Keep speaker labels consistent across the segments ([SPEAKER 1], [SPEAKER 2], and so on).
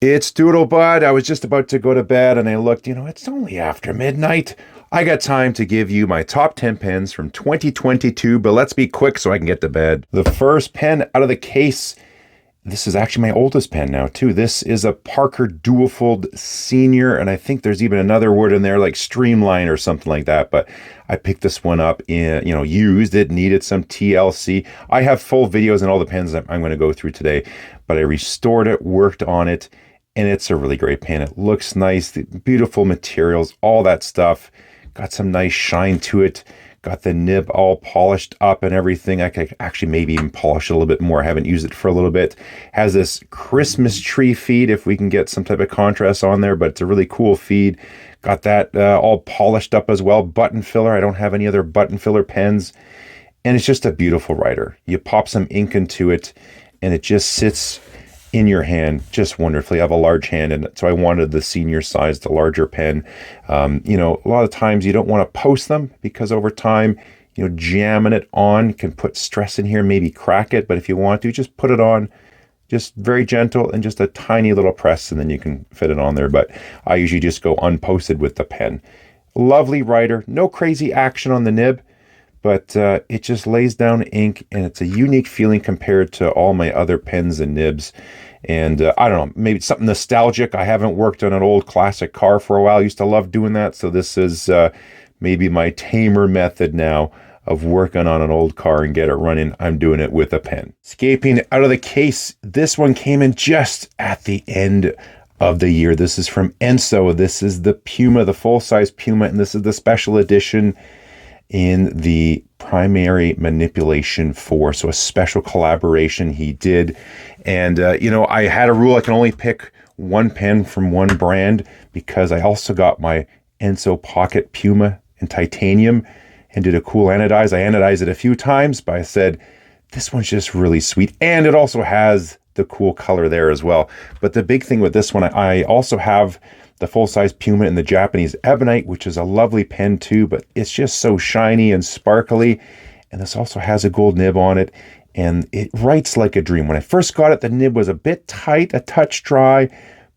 [SPEAKER 1] It's Doodlebud. I was just about to go to bed and I looked, it's only after midnight. I got time to give you my top 10 pens from 2022, but let's be quick so I can get to bed. The first pen out of the case, this is actually my oldest pen now too. This is a Parker Dual-Fold Senior, and I think there's even another word in there like Streamline or something like that, but I picked this one up in, used it, needed some TLC. I have full videos on all the pens that I'm going to go through today, but I restored it, worked on it, and it's a really great pen. It looks nice, the beautiful materials, all that stuff. Got some nice shine to it. Got the nib all polished up and everything. I could actually maybe even polish it a little bit more. I haven't used it for a little bit. Has this Christmas tree feed if we can get some type of contrast on there, but it's a really cool feed. Got that all polished up as well. Button filler. I don't have any other button filler pens. And it's just a beautiful writer. You pop some ink into it and it just sits in your hand just wonderfully. I have a large hand, and so I wanted the senior size, the larger pen. A lot of times you don't want to post them because over time, jamming it on can put stress in here, maybe crack it. But if you want to, just put it on, just very gentle and just a tiny little press, and then you can fit it on there. But I usually just go unposted with the pen. Lovely writer, no crazy action on the nib, but it just lays down ink, and it's a unique feeling compared to all my other pens and nibs. And I don't know, maybe it's something nostalgic. I haven't worked on an old classic car for a while. I used to love doing that. So this is maybe my tamer method now of working on an old car and get it running. I'm doing it with a pen. Escaping out of the case, this one came in just at the end of the year. This is from Enso. This is the Puma, the full-size Puma, and this is the special edition in the primary manipulation 4, so a special collaboration he did. And I had a rule I can only pick one pen from one brand, because I also got my Enso Pocket Puma in titanium and did a cool anodize. I anodized it a few times, but I said this one's just really sweet, and it also has the cool color there as well. But the big thing with this one, I also have the full-size Puma in the Japanese Ebonite, which is a lovely pen too, but it's just so shiny and sparkly. And this also has a gold nib on it, and it writes like a dream. When I first got it, the nib was a bit tight, a touch dry,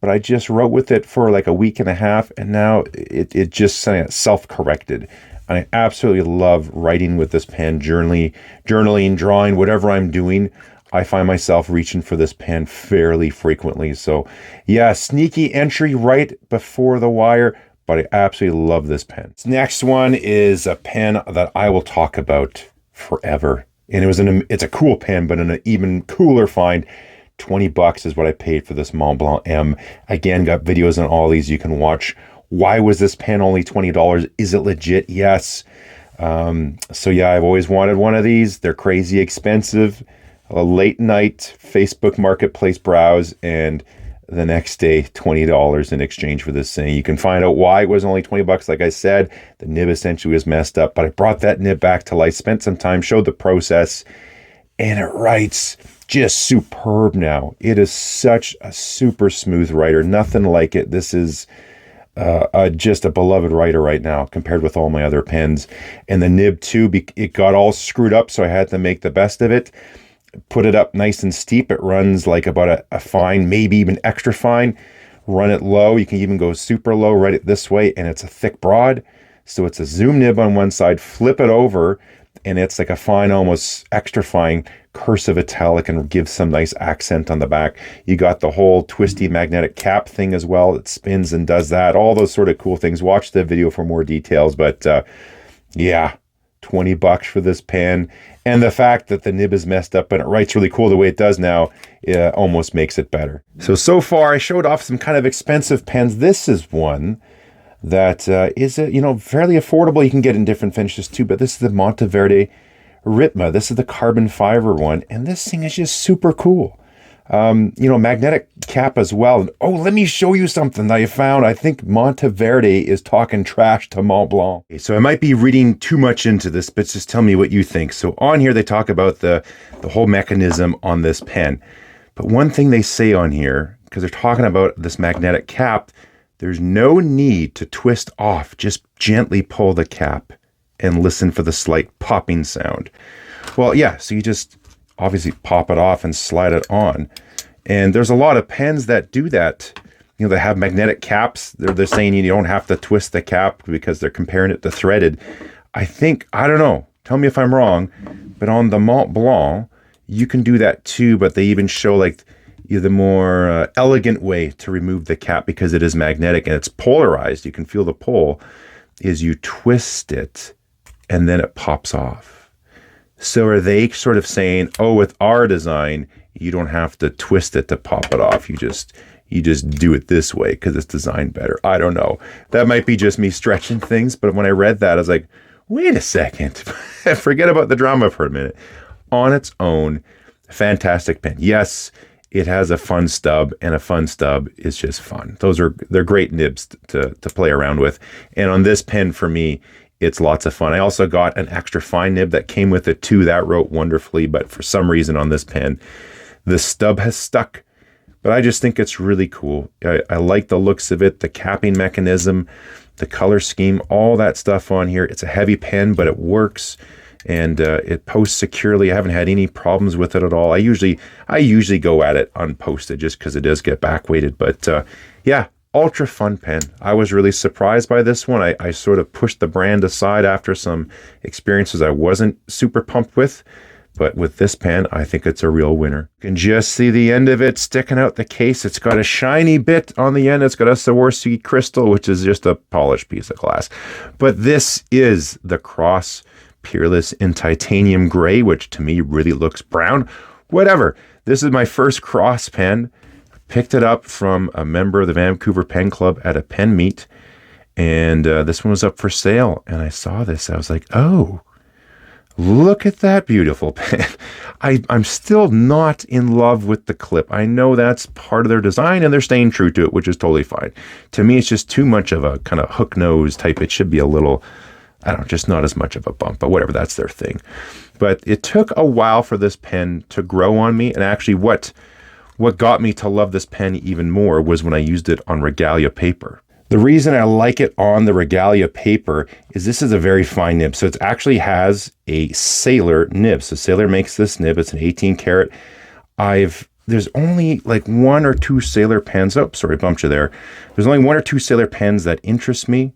[SPEAKER 1] but I just wrote with it for like a week and a half, and now it just self-corrected. And I absolutely love writing with this pen, journaling, drawing, whatever I'm doing. I find myself reaching for this pen fairly frequently. So yeah, sneaky entry right before the wire, but I absolutely love this pen. This next one is a pen that I will talk about forever. And it's a cool pen, but in an even cooler find. $20 is what I paid for this Montblanc M. Again, got videos on all these you can watch. Why was this pen only $20? Is it legit? Yes. So yeah, I've always wanted one of these. They're crazy expensive. A late night Facebook Marketplace browse, and the next day $20 in exchange for this thing. You can find out why it was only $20. Like I said, the nib essentially was messed up, but I brought that nib back to life, spent some time, showed the process, and it writes just superb now. It is such a super smooth writer, nothing like it. This is just a beloved writer right now compared with all my other pens. And the nib too, it got all screwed up, so I had to make the best of it. Put it up nice and steep. It runs like about a fine, maybe even extra fine. Run it low. You can even go super low, write it this way, and it's a thick broad. So it's a zoom nib on one side, flip it over, and it's like a fine, almost extra fine cursive italic, and gives some nice accent on the back. You got the whole twisty magnetic cap thing as well. It spins and does that. All those sort of cool things. Watch the video for more details. But yeah, $20 for this pen. And the fact that the nib is messed up and it writes really cool the way it does now, almost makes it better. So far I showed off some kind of expensive pens. This is one that is fairly affordable. You can get in different finishes too, but this is the Monteverde Ritma. This is the carbon fiber one, and this thing is just super cool. Magnetic cap as well. And, oh, let me show you something that I found. I think Monteverde is talking trash to Montblanc. Okay, so I might be reading too much into this, but just tell me what you think. So on here, they talk about the whole mechanism on this pen. But one thing they say on here, because they're talking about this magnetic cap, there's no need to twist off. Just gently pull the cap and listen for the slight popping sound. Well, yeah, so you just obviously pop it off and slide it on. And there's a lot of pens that do that. You know, they have magnetic caps. They're saying you don't have to twist the cap because they're comparing it to threaded. I think, I don't know, tell me if I'm wrong, but on the Montblanc, you can do that too, but they even show like the more elegant way to remove the cap because it is magnetic and it's polarized. You can feel the pull, is you twist it and then it pops off. So are they sort of saying, oh, with our design, you don't have to twist it to pop it off. You just do it this way because it's designed better. I don't know. That might be just me stretching things, but when I read that, I was like, wait a second. Forget about the drama for a minute. On its own, fantastic pen. Yes, it has a fun stub, and a fun stub is just fun. They're great nibs to play around with. And on this pen, for me, it's lots of fun. I also got an extra fine nib that came with it too. That wrote wonderfully, but for some reason on this pen, the stub has stuck. But I just think it's really cool. I like the looks of it, the capping mechanism, the color scheme, all that stuff on here. It's a heavy pen, but it works, and it posts securely. I haven't had any problems with it at all. I usually go at it unposted just because it does get back weighted. But yeah, ultra fun pen. I was really surprised by this one. I sort of pushed the brand aside after some experiences I wasn't super pumped with. But with this pen, I think it's a real winner. You can just see the end of it sticking out the case. It's got a shiny bit on the end. It's got a Swarovski crystal, which is just a polished piece of glass. But this is the Cross Peerless in titanium gray, which to me really looks brown. Whatever. This is my first Cross pen. Picked it up from a member of the Vancouver Pen Club at a pen meet. And this one was up for sale. And I saw this. I was like, oh, look at that beautiful pen. I'm still not in love with the clip. I know that's part of their design and they're staying true to it, which is totally fine. To me, it's just too much of a kind of hook nose type. It should be a little, I don't know, just not as much of a bump, but whatever, that's their thing. But it took a while for this pen to grow on me. And actually what got me to love this pen even more was when I used it on Regalia paper. The reason I like it on the Regalia paper is this is a very fine nib. So it actually has a Sailor nib. So Sailor makes this nib. It's an 18 karat. There's only like one or two Sailor pens. Oh, sorry, bumped you there. There's only one or two Sailor pens that interest me.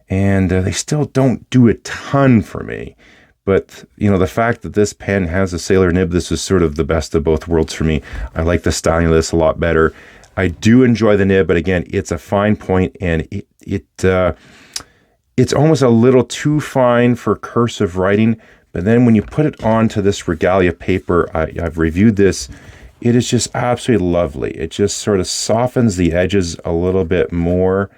[SPEAKER 1] And they still don't do a ton for me. But, you know, the fact that this pen has a Sailor nib, this is sort of the best of both worlds for me. I like the styling of this a lot better. I do enjoy the nib, but again, it's a fine point, and it's almost a little too fine for cursive writing. But then when you put it onto this Regalia paper, I've reviewed this. It is just absolutely lovely. It just sort of softens the edges a little bit more,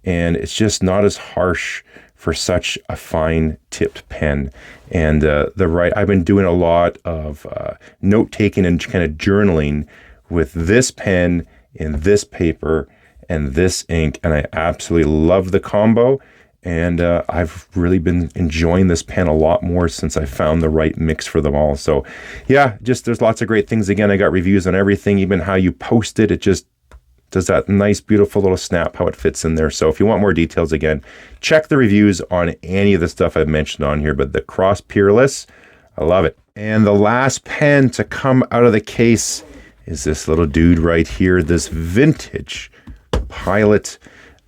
[SPEAKER 1] and it's just not as harsh for such a fine tipped pen. And I've been doing a lot of note taking and kind of journaling with this pen in this paper and this ink, and I absolutely love the combo. And I've really been enjoying this pen a lot more since I found the right mix for them all. So yeah, just there's lots of great things. Again, I got reviews on everything, even how you post it. It just does that nice, beautiful little snap, how it fits in there. So if you want more details, again, check the reviews on any of the stuff I've mentioned on here. But the Cross Peerless, I love it. And the last pen to come out of the case is this little dude right here, this vintage Pilot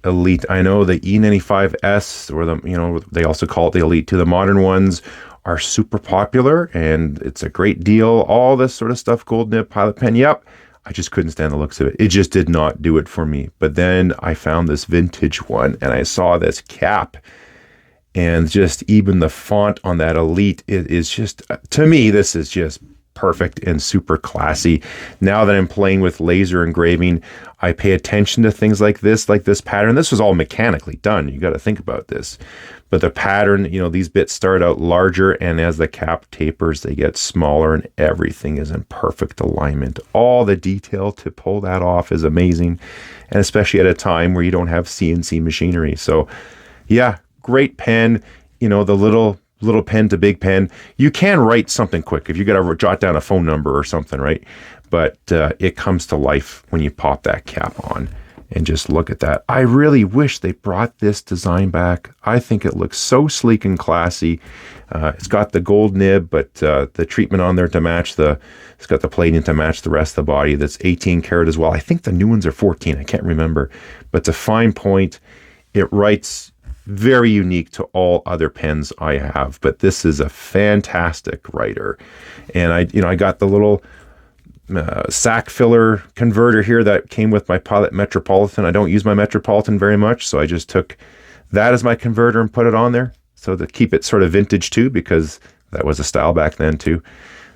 [SPEAKER 1] Elite. I know the E95S, or they also call it the Elite 2. The modern ones are super popular, and it's a great deal. All this sort of stuff, gold nib, Pilot pen. Yep, I just couldn't stand the looks of it. It just did not do it for me. But then I found this vintage one, and I saw this cap, and just even the font on that Elite, it is just, to me, this is just perfect and super classy. Now that I'm playing with laser engraving, I pay attention to things like this pattern. This was all mechanically done. You got to think about this. But the pattern, these bits start out larger, and as the cap tapers, they get smaller, and everything is in perfect alignment. All the detail to pull that off is amazing, and especially at a time where you don't have CNC machinery. So yeah, great pen. The little pen to big pen. You can write something quick if you got to jot down a phone number or something, right? But it comes to life when you pop that cap on. And just look at that. I really wish they brought this design back. I think it looks so sleek and classy. It's got the gold nib, but the treatment on there to match it's got the plating to match the rest of the body. That's 18 karat as well. I think the new ones are 14. I can't remember. But it's a fine point. It writes very unique to all other pens I have. But this is a fantastic writer. And I got the little sack filler converter here that came with my Pilot Metropolitan. I don't use my Metropolitan very much, so I just took that as my converter and put it on there, so to keep it sort of vintage too, because that was a style back then too.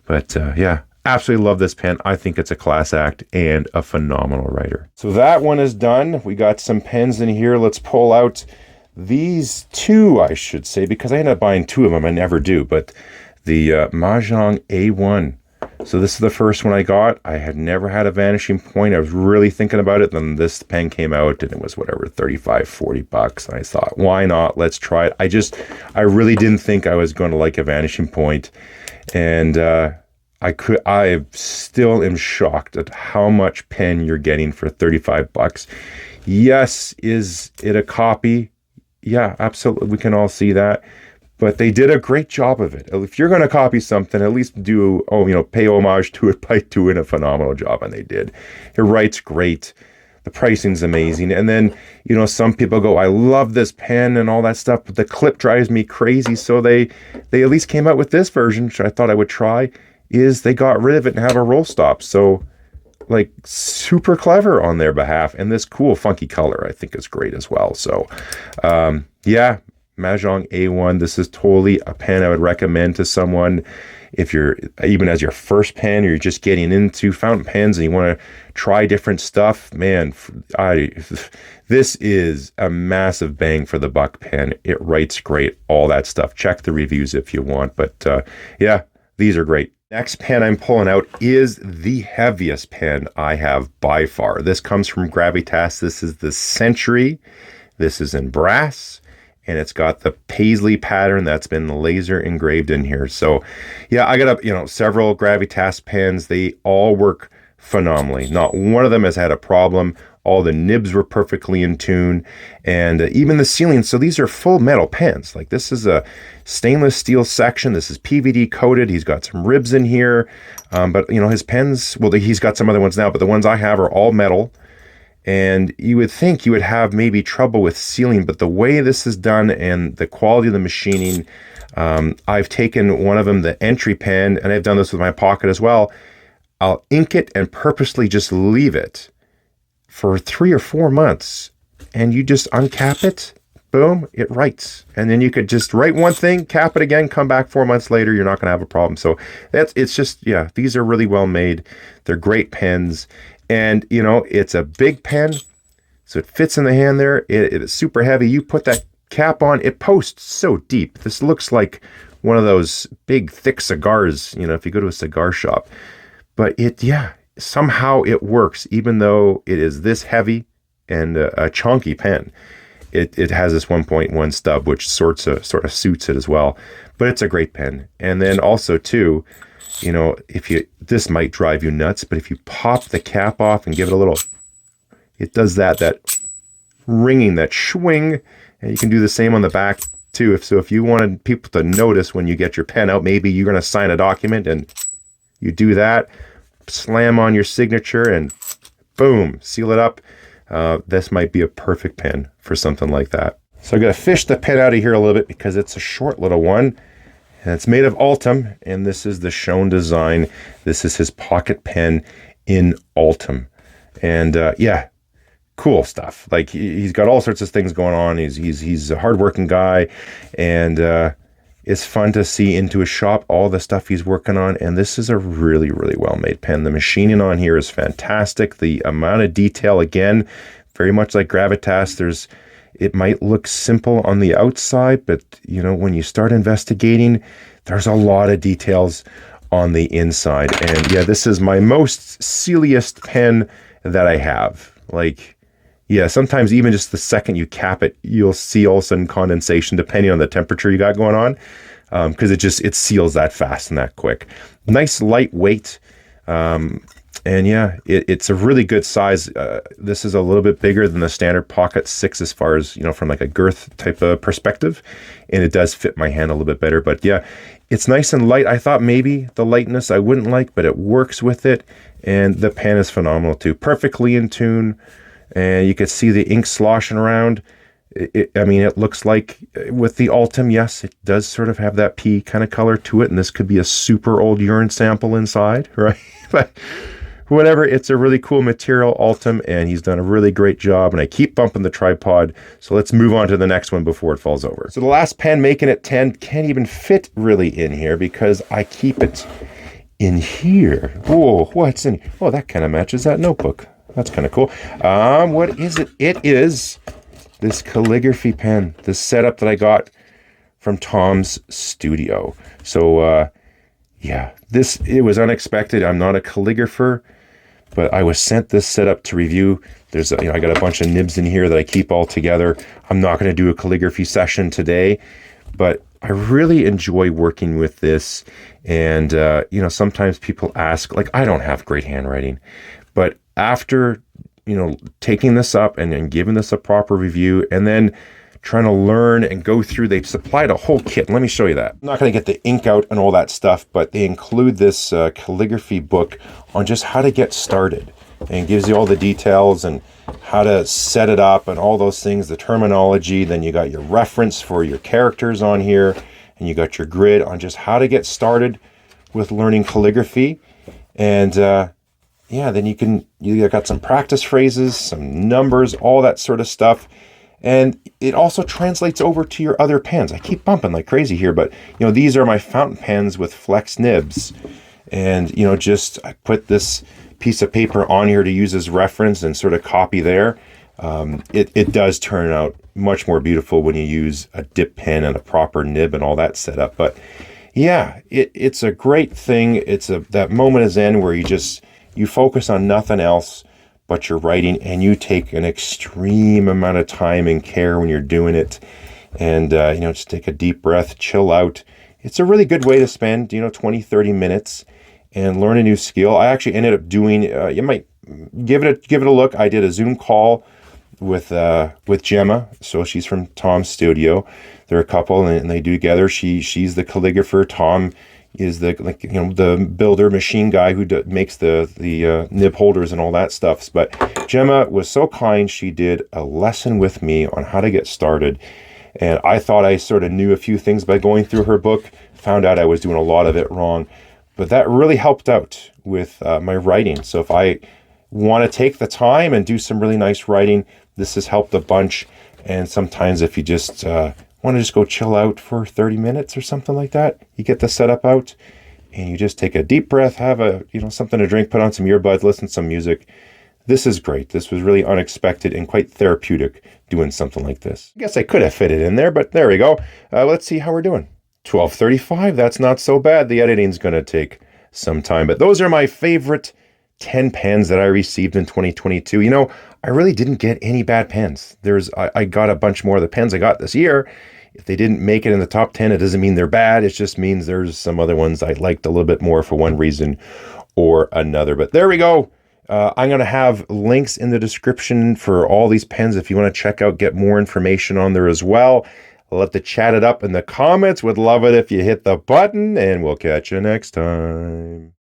[SPEAKER 1] But yeah, absolutely love this pen. I think it's a class act and a phenomenal writer. So that one is done. We got some pens in here. Let's pull out these two, I should say, because I end up buying two of them. I never do, but the Mahjong A1. So this is the first one I got. I had never had a vanishing point. I was really thinking about it. Then this pen came out and it was whatever, 35, 40 bucks. And I thought, why not? Let's try it. I really didn't think I was going to like a vanishing point. And I still am shocked at how much pen you're getting for 35 bucks. Yes, is it a copy? Yeah, absolutely. We can all see that. But they did a great job of it. If you're going to copy something, at least pay homage to it by doing a phenomenal job, and they did. It writes great. The pricing's amazing. And then, some people go, I love this pen and all that stuff, but the clip drives me crazy. So they at least came out with this version, which I thought I would try, is they got rid of it and have a roll stop. So, like, super clever on their behalf. And this cool, funky color, I think, is great as well. So, yeah. Mahjong A1, this is totally a pen I would recommend to someone if you're, even as your first pen, or you're just getting into fountain pens and you want to try different stuff. Man, this is a massive bang for the buck pen. It writes great, all that stuff. Check the reviews if you want, but yeah, these are great. Next pen I'm pulling out is the heaviest pen I have by far. This comes from Gravitas. This is the Century. This is in brass. And it's got the paisley pattern that's been laser engraved in here. So yeah, I got several Gravitas pens. They all work phenomenally. Not one of them has had a problem. All the nibs were perfectly in tune, and even the sealing. So these are full metal pens. Like, this is a stainless steel section. This is PVD coated. He's got some ribs in here. But his pens, well, he's got some other ones now, but the ones I have are all metal. And you would think you would have maybe trouble with sealing, but the way this is done and the quality of the machining, I've taken one of them, the entry pen, and I've done this with my pocket as well. I'll ink it and purposely just leave it for 3 or 4 months, and you just uncap it, boom, it writes. And then you could just write one thing, cap it again, come back 4 months later, you're not going to have a problem. So these are really well made. They're great pens. And, it's a big pen, so it fits in the hand there. It is super heavy. You put that cap on, it posts so deep. This looks like one of those big, thick cigars, if you go to a cigar shop. But somehow it works, even though it is this heavy and a chunky pen. It has this 1.1 stub, which sort of suits it as well. But it's a great pen. And then also, too, this might drive you nuts, but if you pop the cap off and give it a little, it does that ringing, that swing, and you can do the same on the back too. If you wanted people to notice when you get your pen out, maybe you're going to sign a document and you do that, slam on your signature and boom, seal it up. This might be a perfect pen for something like that. So I'm going to fish the pen out of here a little bit because it's a short little one. And it's made of Ultim, and this is the shown design. This is his pocket pen in Ultim. And cool stuff. Like, he's got all sorts of things going on. He's a hardworking guy, and it's fun to see into his shop all the stuff he's working on. And this is a really, really well-made pen. The machining on here is fantastic. The amount of detail, again, very much like Gravitas, it might look simple on the outside, but when you start investigating, there's a lot of details on the inside. And yeah, this is my most sealiest pen that I have. Like, yeah, sometimes even just the second you cap it, you'll see all of a sudden condensation depending on the temperature you got going on, because it seals that fast and that quick. Nice lightweight. And yeah, it's a really good size. This is a little bit bigger than the standard Pocket 6 as far as, from like a girth type of perspective. And it does fit my hand a little bit better. But yeah, it's nice and light. I thought maybe the lightness I wouldn't like, but it works with it. And the pen is phenomenal too. Perfectly in tune. And you can see the ink sloshing around. It looks like with the Ultim, yes, it does sort of have that pea kind of color to it. And this could be a super old urine sample inside, right? But whatever, it's a really cool material, Ultim, and he's done a really great job, and I keep bumping the tripod, so let's move on to the next one before it falls over. So the last pen, making it 10, can't even fit really in here because I keep it in here. Whoa, what's in here? Oh, that kind of matches that notebook. That's kind of cool. What is it? It is this calligraphy pen, this setup that I got from Tom's studio. So, yeah, it was unexpected. I'm not a calligrapher, but I was sent this setup to review. There's, I got a bunch of nibs in here that I keep all together. I'm not going to do a calligraphy session today, but I really enjoy working with this. And, sometimes people ask, like, I don't have great handwriting, but after, taking this up and giving this a proper review and then trying to learn and go through, they've supplied a whole kit. Let me show you that. I'm not going to get the ink out and all that stuff, but they include this calligraphy book on just how to get started, and gives you all the details and how to set it up and all those things, the terminology. Then you got your reference for your characters on here, and you got your grid on just how to get started with learning calligraphy. And then you got some practice phrases, some numbers, all that sort of stuff. And it also translates over to your other pens. I keep bumping like crazy here, but these are my fountain pens with flex nibs. And I put this piece of paper on here to use as reference and sort of copy there. It does turn out much more beautiful when you use a dip pen and a proper nib and all that setup. But yeah, it's a great thing. It's that moment is in where you focus on nothing else but you're writing, and you take an extreme amount of time and care when you're doing it. And, just take a deep breath, chill out. It's a really good way to spend, 20, 30 minutes and learn a new skill. I actually ended up doing, you might give it a look. I did a Zoom call with Gemma. So she's from Tom's studio. They're a couple and they do together. She's the calligrapher. Tom is the builder machine guy who makes the nib holders and all that stuff. But Gemma was so kind. She did a lesson with me on how to get started. And I thought I sort of knew a few things by going through her book, found out I was doing a lot of it wrong. But that really helped out with my writing. So if I want to take the time and do some really nice writing, this has helped a bunch. And sometimes if you just want to just go chill out for 30 minutes or something like that, you get the setup out and you just take a deep breath, have something to drink, put on some earbuds, listen to some music. This is great. This was really unexpected and quite therapeutic doing something like this. I guess I could have fit it in there, but there we go. Let's see how we're doing. 12:35, that's not so bad. The editing's going to take some time, but those are my favorite 10 pens that I received in 2022. I really didn't get any bad pens. I got a bunch more of the pens I got this year. If they didn't make it in the top 10, it doesn't mean they're bad. It just means there's some other ones I liked a little bit more for one reason or another. But there we go. I'm going to have links in the description for all these pens if you want to check out, get more information on there as well. I'll let the chat it up in the comments. Would love it if you hit the button, and we'll catch you next time.